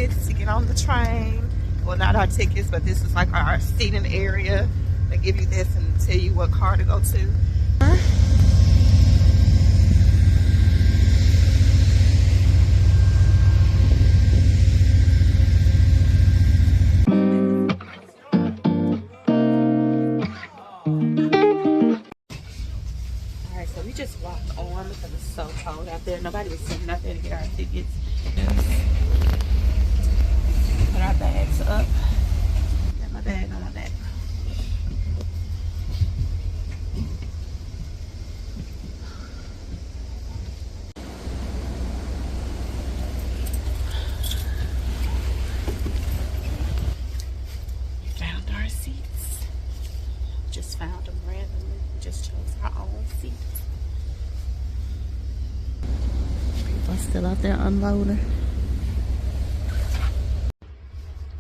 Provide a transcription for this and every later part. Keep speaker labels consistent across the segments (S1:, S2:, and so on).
S1: tickets to get on the train. Well, not our tickets, but this is like our seating area. They give you this and tell you what car to go to. Alright, so we just walked on because it's so cold out there. Nobody was saying nothing to get our tickets. Put our bags up. Got my bag on my back. We found our seats. Just found them randomly. We just chose our own seats. People are still out there unloading.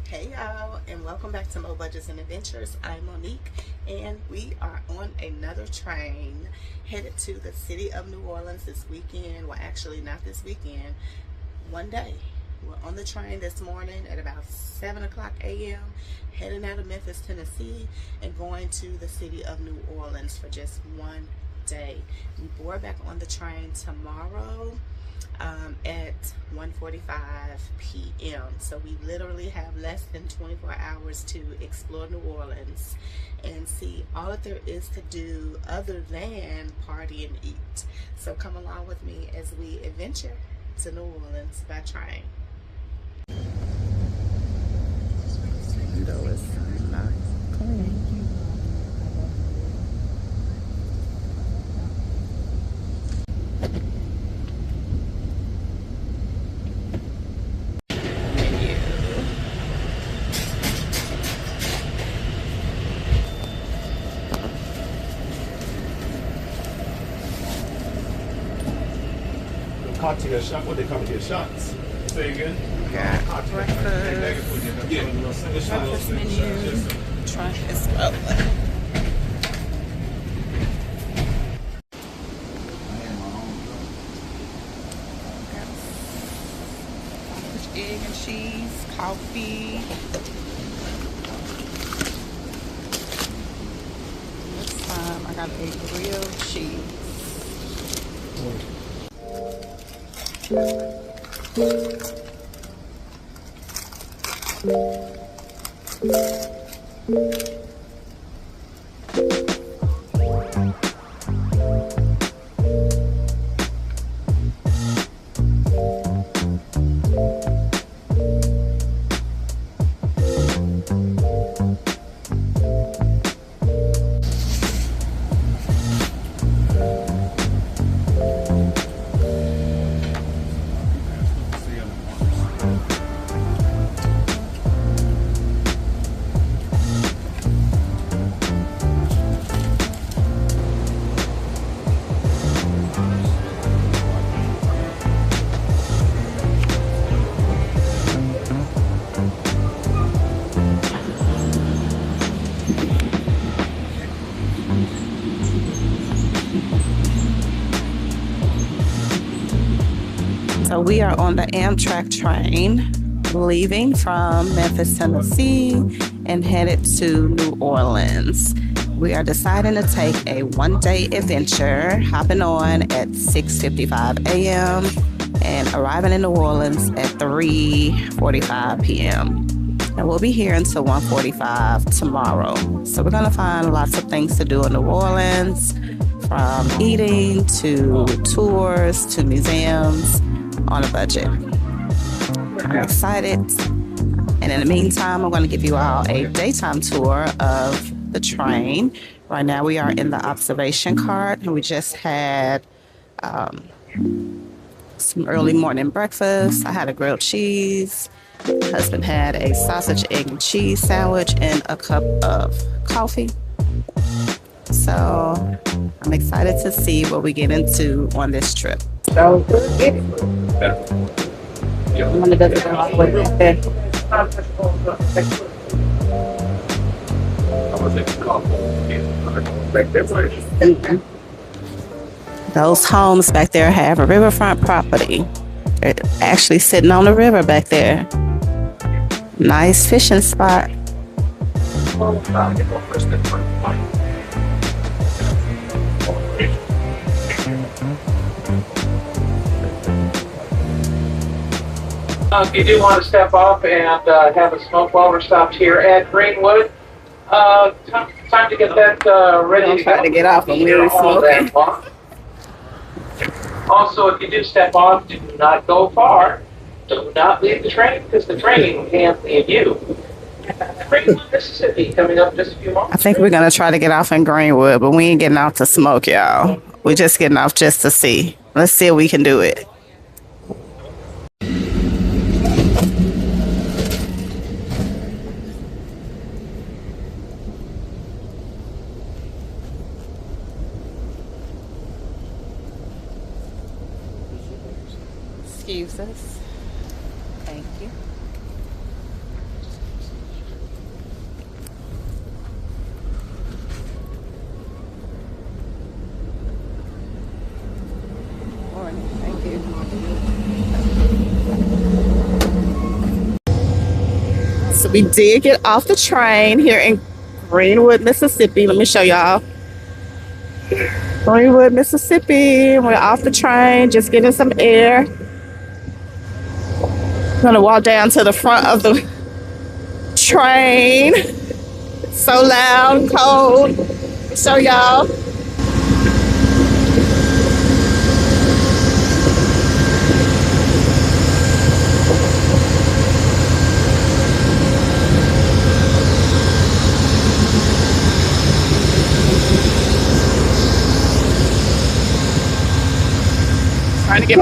S1: Hey y'all, and welcome back to Mo Budgets and Adventures. I'm Monique, and we are on another train headed to the city of New Orleans this weekend. Well, actually not this weekend, one day. We're on the train this morning at about 7 o'clock a.m. heading out of Memphis, Tennessee, and going to the city of New Orleans for just one day. We board back on the train tomorrow at 1:45 p.m. So we literally have less than 24 hours to explore New Orleans and see all that there is to do other than party and eat. So come along with me as we adventure to New Orleans by train. Window is not clean.
S2: Cocktail shot. What they call it? Shots. Say again.
S1: Got breakfast. Breakfast menu. Trunk as well. Egg and cheese, coffee. This time I got a grilled cheese. So we are on the Amtrak train leaving from Memphis, Tennessee and headed to New Orleans. We are deciding to take a one-day adventure, hopping on at 6:55 a.m. and arriving in New Orleans at 3:45 p.m. And we'll be here until 1:45 tomorrow. So we're gonna find lots of things to do in New Orleans, from eating to tours to museums, on a budget. I'm excited. And in the meantime, I'm going to give you all a daytime tour of the train. Right now we are in the observation cart, and we just had some early morning breakfast. I had a grilled cheese. My husband had a sausage, egg, and cheese sandwich and a cup of coffee. So I'm excited to see what we get into on this trip. So get it. I'm gonna do it all the way back there. Those homes back there have a riverfront property. They're actually sitting on the river back there. Nice fishing spot.
S3: If you do want to step off and have a smoke while we're stopped here at Greenwood, time to get that ready to
S1: Try
S3: go.
S1: to get off and we're
S3: All
S1: smoking.
S3: that long. Also, if you do step off, do not go far. Do not leave the train because the train can't leave you. Greenwood, Mississippi, coming up in just a few moments.
S1: I think we're gonna try to get off in Greenwood, but we ain't getting off to smoke, y'all. We're just getting off just to see. Let's see if we can do it. Excuse us. Thank you. Morning. Thank you. So we did get off the train here in Greenwood, Mississippi. Let me show y'all. Greenwood, Mississippi. We're off the train, just getting some air. Gonna walk down to the front of the train. So loud, cold. Show y'all. Trying to get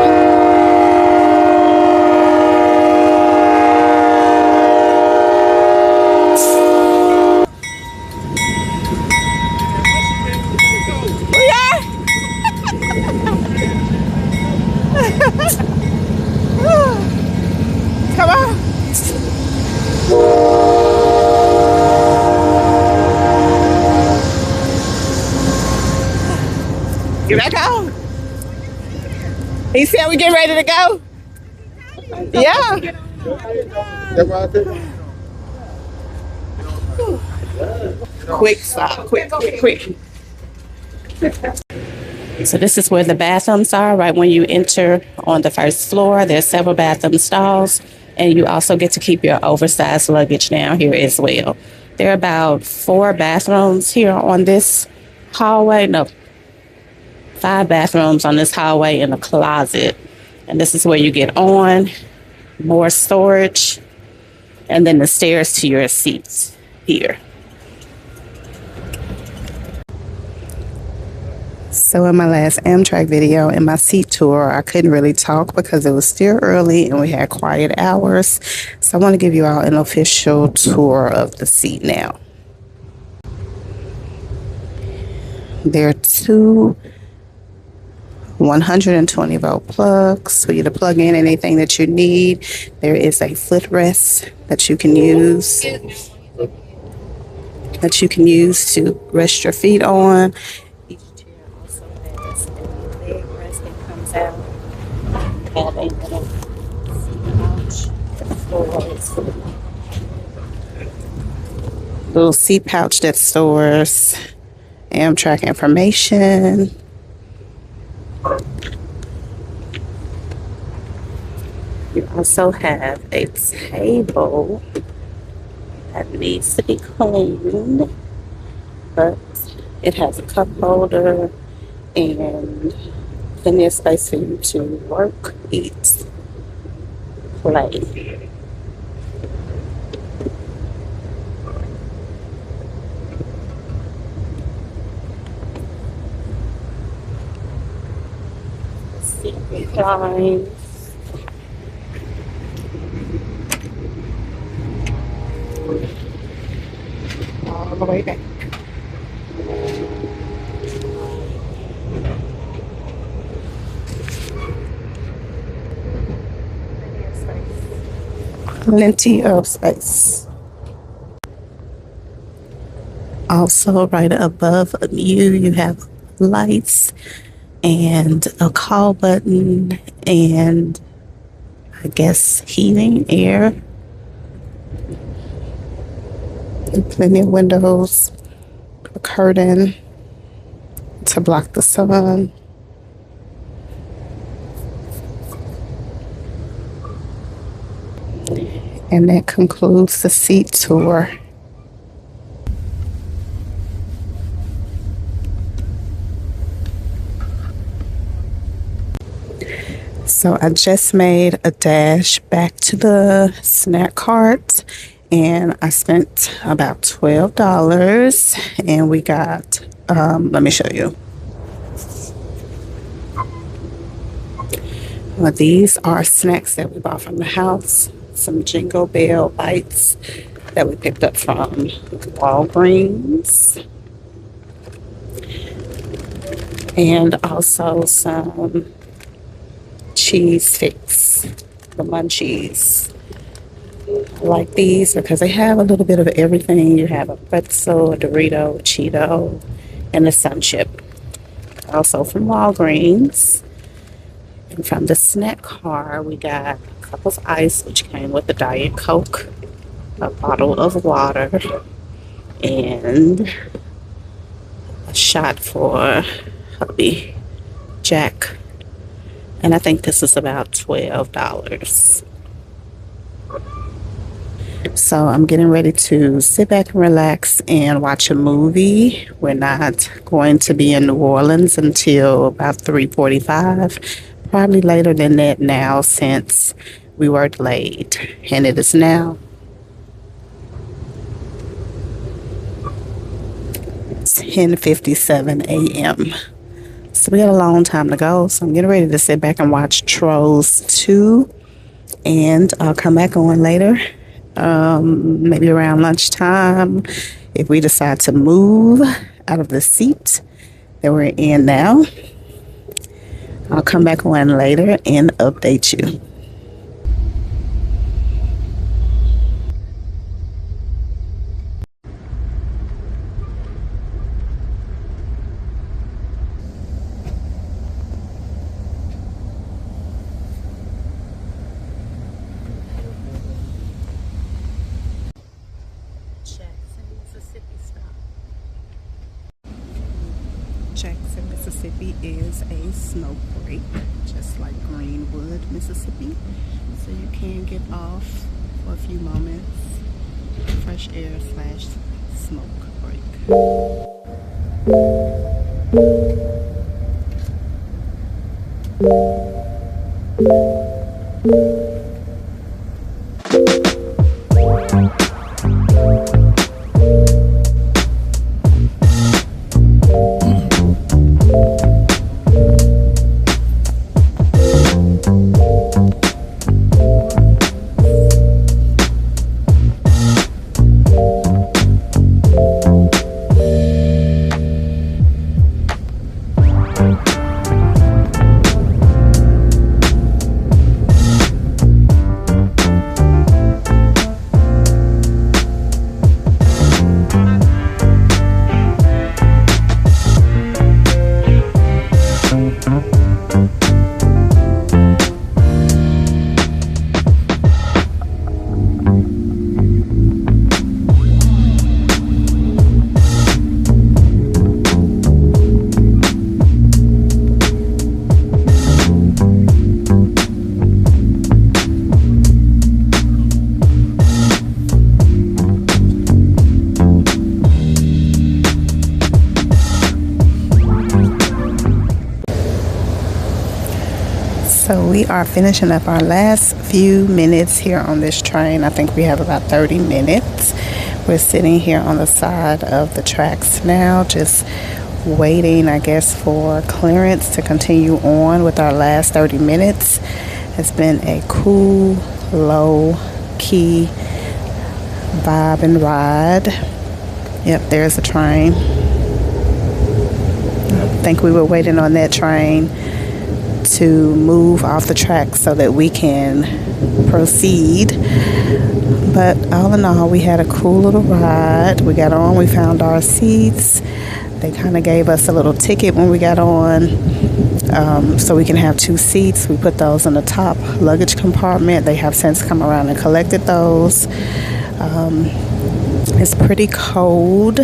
S1: Come on. Get back on. He said we get ready to go. Yeah. Quick stop. Quick. So this is where the bathrooms are, right when you enter on the first floor. There's several bathroom stalls, and you also get to keep your oversized luggage down here as well. There are about 4 bathrooms here on this hallway. No, 5 bathrooms on this hallway and a closet. And this is where you get on, more storage, and then the stairs to your seats here. So in my last Amtrak video and my seat tour, I couldn't really talk because it was still early and we had quiet hours. So I want to give you all an official tour of the seat now. There are 2 120 volt plugs for you to plug in anything that you need. There is a footrest that you can use to rest your feet on. Each chair also has a leg rest that comes out. Have a little seat pouch that stores Amtrak information. You also have a table that needs to be cleaned, but it has a cup holder and plenty of space for you to work, eat, play. Seat reclines. All the way back. Plenty of space. Also, right above you, you have lights and a call button and I guess heating air. Plenty of windows, a curtain to block the sun. And that concludes the seat tour. So I just made a dash back to the snack cart and I spent about $12 and we got, let me show you. Well, these are snacks that we bought from the house. Some Jingle Bell bites that we picked up from Walgreens. And also some cheese fix, the munchies. I like these because they have a little bit of everything. You have a pretzel, a Dorito, a Cheeto, and a Sun Chip. Also from Walgreens. And from the snack car, we got a cup of ice, which came with a Diet Coke, a bottle of water, and a shot for hubby, Jack. And I think this is about $12. So I'm getting ready to sit back and relax and watch a movie. We're not going to be in New Orleans until about 3:45. Probably later than that now since we were delayed. And it is now 10:57 a.m. So we got a long time to go. So I'm getting ready to sit back and watch Trolls 2. And I'll come back on later. Maybe around lunchtime. If we decide to move out of the seat that we're in now. I'll come back on later and update you. Jackson, Mississippi is a snow break, just like Greenwood, Mississippi. So you can get off for a few moments. Fresh air / smoke break. So we are finishing up our last few minutes here on this train. I think we have about 30 minutes. We're sitting here on the side of the tracks now, just waiting, I guess, for clearance to continue on with our last 30 minutes. It's been a cool, low-key vibe and ride. Yep, there's a train. I think we were waiting on that train to move off the track so that we can proceed. But all in all, we had a cool little ride. We got on, we found our seats. They kind of gave us a little ticket when we got on, so we can have 2 seats. We put those in the top luggage compartment. They have since come around and collected those. It's pretty cold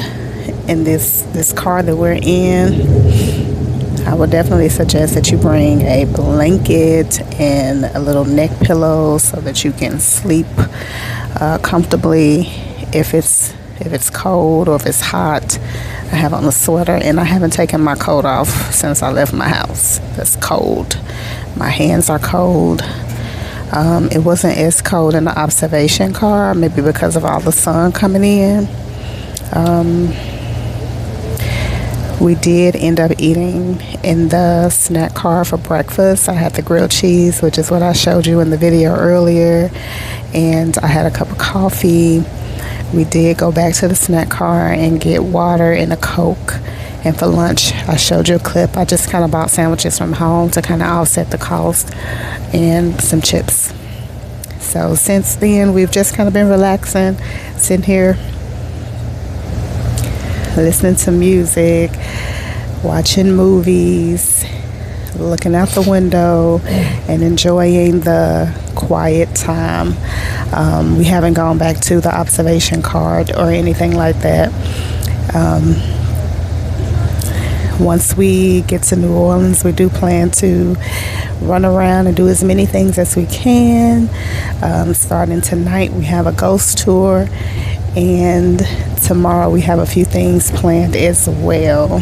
S1: in this car that we're in. I would definitely suggest that you bring a blanket and a little neck pillow so that you can sleep comfortably if it's cold or if it's hot. I have on a sweater and I haven't taken my coat off since I left my house. It's cold. My hands are cold. It wasn't as cold in the observation car, maybe because of all the sun coming in. We did end up eating in the snack car for breakfast. I had the grilled cheese, which is what I showed you in the video earlier, and I had a cup of coffee. We did go back to the snack car and get water and a Coke. And for lunch, I showed you a clip. I just kind of bought sandwiches from home to kind of offset the cost and some chips. So since then, we've just kind of been relaxing, sitting here, listening to music, watching movies, looking out the window, and enjoying the quiet time. We haven't gone back to the observation card or anything like that. Once we get to New Orleans, we do plan to run around and do as many things as we can. Starting tonight, we have a ghost tour, and tomorrow we have a few things planned as well.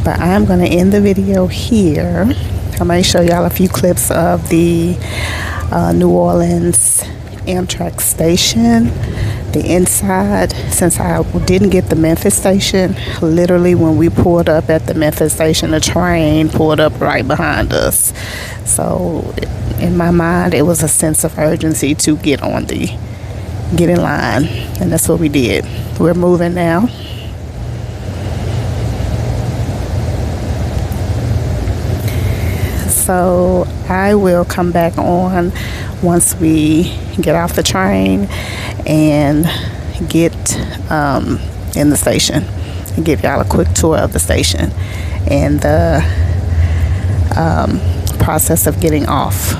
S1: But I'm going to end the video here. I'm going to show y'all a few clips of the New Orleans Amtrak station, the inside. Since I didn't get the Memphis station, literally when we pulled up at the Memphis station, the train pulled up right behind us. So in my mind, it was a sense of urgency to get in line, and that's what we did. We're moving now. So I will come back on once we get off the train and get in the station and give y'all a quick tour of the station and the process of getting off.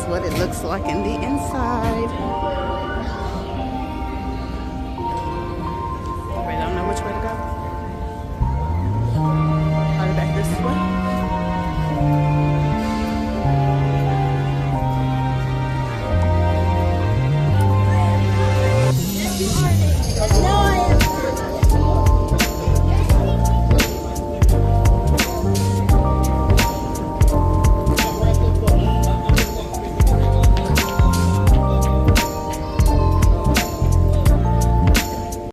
S1: What it looks like in the inside.